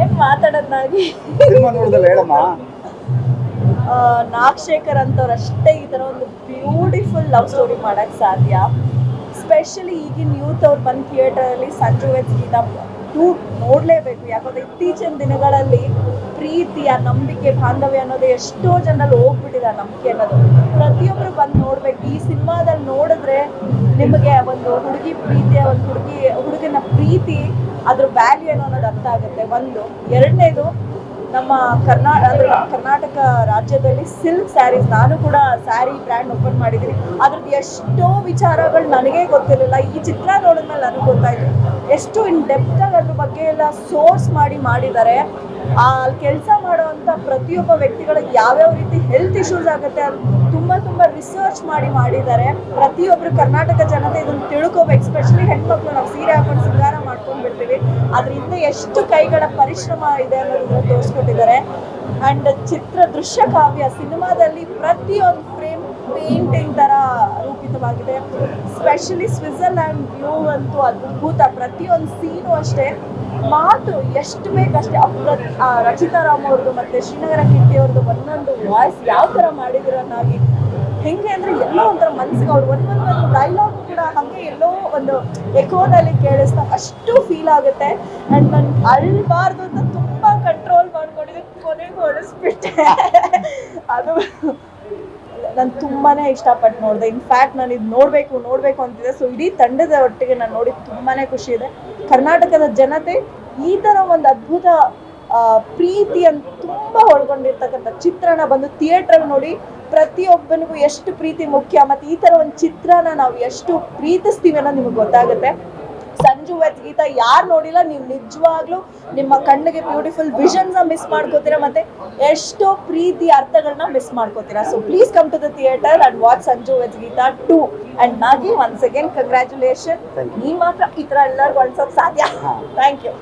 ಏನ್ ಮಾತಾಡೋದಾಗಿ ಸಿನಿಮಾ ನೋಡಿದಲ್ಲ ಹೇಳಮ್ಮ. ನಾಗಶೇಖರ್ ಅಂತವ್ರು ಅಷ್ಟೇ ಈ ತರ ಒಂದು ಬ್ಯೂಟಿಫುಲ್ ಲವ್ ಸ್ಟೋರಿ ಮಾಡಕ್ ಸಾಧ್ಯ. ಸ್ಪೆಷಲಿ ಈಗಿನ ಯೂತ್ ಅವ್ರು ಬಂದು ಥಿಯೇಟರ್ ಅಲ್ಲಿ ಸಂಜು ವೆಚ್ ಗೀತಾ ಟೂ ನೋಡ್ಲೇಬೇಕು. ಯಾಕಂದ್ರೆ ಇತ್ತೀಚಿನ ದಿನಗಳಲ್ಲಿ ಪ್ರೀತಿ, ಆ ನಂಬಿಕೆ, ಬಾಂಧವ್ಯ ಅನ್ನೋದು ಎಷ್ಟೋ ಜನರಲ್ಲಿ ಹೋಗ್ಬಿಟ್ಟಿದೆ. ಆ ನಂಬಿಕೆ ಅನ್ನೋದು ಪ್ರತಿಯೊಬ್ರು ಬಂದು ನೋಡ್ಬೇಕು. ಈ ಸಿನಿಮಾದಲ್ಲಿ ನೋಡಿದ್ರೆ ನಿಮಗೆ ಒಂದು ಹುಡುಗಿ ಪ್ರೀತಿಯ ಒಂದು ಹುಡುಗನ ಪ್ರೀತಿ ಅದ್ರ ವ್ಯಾಲ್ಯೂ ಏನೋ ಅನ್ನೋದು ಅರ್ಥ ಆಗುತ್ತೆ. ಒಂದು ಎರಡನೇದು ನಮ್ಮ ಕರ್ನಾಟಕ ರಾಜ್ಯದಲ್ಲಿ ಸಿಲ್ಕ್ ಸ್ಯಾರೀಸ್, ನಾನು ಕೂಡ ಸ್ಯಾರಿ ಬ್ರ್ಯಾಂಡ್ ಓಪನ್ ಮಾಡಿದ್ದೀನಿ. ಅದ್ರದ್ದು ಎಷ್ಟೋ ವಿಚಾರಗಳು ನನಗೆ ಗೊತ್ತಿರಲಿಲ್ಲ. ಈ ಚಿತ್ರ ನೋಡಿದ್ಮೇಲೆ ನನಗೆ ಗೊತ್ತಾಯ್ತು ಎಷ್ಟು ಇನ್ ಡೆಪ್ತ್ ಆಗಿ ಅದ್ರ ಬಗ್ಗೆ ಎಲ್ಲ ಸೋರ್ಸ್ ಮಾಡಿದ್ದಾರೆ. ಅಲ್ಲಿ ಕೆಲಸ ಮಾಡುವಂಥ ಪ್ರತಿಯೊಬ್ಬ ವ್ಯಕ್ತಿಗಳಿಗೆ ಯಾವ್ಯಾವ ರೀತಿ ಹೆಲ್ತ್ ಇಶ್ಯೂಸ್ ಆಗುತ್ತೆ ಅದು ತುಂಬ ರಿಸರ್ಚ್ ಮಾಡಿದ್ದಾರೆ. ಪ್ರತಿಯೊಬ್ಬರು ಕರ್ನಾಟಕ ಜನತೆ ಇದನ್ನು ತಿಳ್ಕೋಬೇಕು. ಎಸ್ಪೆಷಲಿ ಹೆಣ್ಮಕ್ಳು, ನಾವು ಸೀರೆ ಹಾಕೊಂಡು ಸಿಂಗಾರ ಮಾಡ್ಕೊಂಡು ಬಿಡ್ತೀವಿ, ಅದರಿಂದ ಎಷ್ಟು ಕೈಗಳ ಪರಿಶ್ರಮ ಇದೆ ಅನ್ನೋದನ್ನ ತೋರಿಸ್ಕೊಟ್ಟಿದ್ದಾರೆ. ಆ್ಯಂಡ್ ಚಿತ್ರ ದೃಶ್ಯ ಕಾವ್ಯ ಸಿನಿಮಾದಲ್ಲಿ ಪ್ರತಿಯೊಂದು ಫ್ರೇಮ್ ಪೇಂಟಿಂಗ್ ಥರ ರೂಪಿತವಾಗಿದೆ. ಸ್ಪೆಷಲಿ ಸ್ವಿಟ್ಜರ್ಲ್ಯಾಂಡ್ ವ್ಯೂ ಅಂತೂ ಅದ್ಭುತ. ಪ್ರತಿಯೊಂದು ಸೀನು ಅಷ್ಟೇ, ಮಾತು ಎಷ್ಟು ಬೇಕಷ್ಟೇ. ರಚಿತಾ ರಾಮ್ ಅವ್ರದ್ದು ಮತ್ತು ಶ್ರೀನಗರ ಕಿಟ್ಟಿ ಅವ್ರದ್ದು ಒಂದೊಂದು ವಾಯ್ಸ್ ಯಾವ ಥರ ಮಾಡಿದಿರೋನ್ನಾಗಿ ಹೆಂಗೆ ಅಂದರೆ ಎಲ್ಲೋ ಒಂಥರ ಮನಸ್ಸಿಗೆ ಅವ್ರು ಒಂದೊಂದು ಡೈಲಾಗು ಕೂಡ ಹಾಗೆ ಎಲ್ಲೋ ಒಂದು ಎಕೋನಲ್ಲಿ ಕೇಳಿಸ್ತಾ ಅಷ್ಟು ಫೀಲ್ ಆಗುತ್ತೆ. ಆ್ಯಂಡ್ ನಾನು ಅಳ್ಬಾರ್ದು ಅಂತ ತುಂಬ ಕಂಟ್ರೋಲ್ ಮಾಡ್ಕೊಂಡಿದ್ದೆ, ಕೊನೆಗೂ ಅಳಿಸ್ಬಿಟ್ಟೆ. ಅದು ನಾನು ತುಂಬಾ ಇಷ್ಟಪಟ್ಟು ನೋಡಿದೆ. ಇನ್ಫ್ಯಾಕ್ಟ್ ನಾನು ಇದು ನೋಡಬೇಕು ಅಂತಿದೆ. ಸೊ ಇಡೀ ತಂಡದ ಒಟ್ಟಿಗೆ ನಾನು ನೋಡಿ ತುಂಬಾ ಖುಷಿ ಇದೆ. ಕರ್ನಾಟಕದ ಜನತೆ ಈ ಥರ ಒಂದು ಅದ್ಭುತ ಪ್ರೀತಿಯನ್ನು ತುಂಬ ಒಳಗೊಂಡಿರ್ತಕ್ಕಂಥ ಚಿತ್ರನ ಬಂದು ಥಿಯೇಟ್ರಲ್ಲಿ ನೋಡಿ ಪ್ರತಿಯೊಬ್ಬನಿಗೂ ಎಷ್ಟು ಪ್ರೀತಿ ಮುಖ್ಯ ಮತ್ತು ಈ ಥರ ಒಂದು ಚಿತ್ರನ ನಾವು ಎಷ್ಟು ಪ್ರೀತಿಸ್ತೀವಿ ಅನ್ನೋದು ನಿಮಗೆ ಗೊತ್ತಾಗುತ್ತೆ. ಸಂಜು ವೆಚ್ ಗೀತಾ ಯಾರು ನೋಡಿಲ್ಲ, ನೀವು ನಿಜವಾಗ್ಲೂ ನಿಮ್ಮ ಕಣ್ಣಿಗೆ ಬ್ಯೂಟಿಫುಲ್ ವಿಷನ್ಸ್ ಮಿಸ್ ಮಾಡ್ಕೋತೀರಾ ಮತ್ತೆ ಎಷ್ಟೋ ಪ್ರೀತಿ ಅರ್ಥಗಳನ್ನ ಮಿಸ್ ಮಾಡ್ಕೋತೀರಾ. So please come to the theatre and watch Sanju Weds Geetha 2. And ನಾಗಿ ಒನ್ಸ್ ಅಗೇನ್ ಕಂಗ್ರ್ಯಾಚುಲೇಷನ್. ಈ ಮಾತ್ರ ಈ ಥರ ಎಲ್ಲರಿಗೂ ಅನ್ಸೋಕ್ ಸಾಧ್ಯ. Thank you.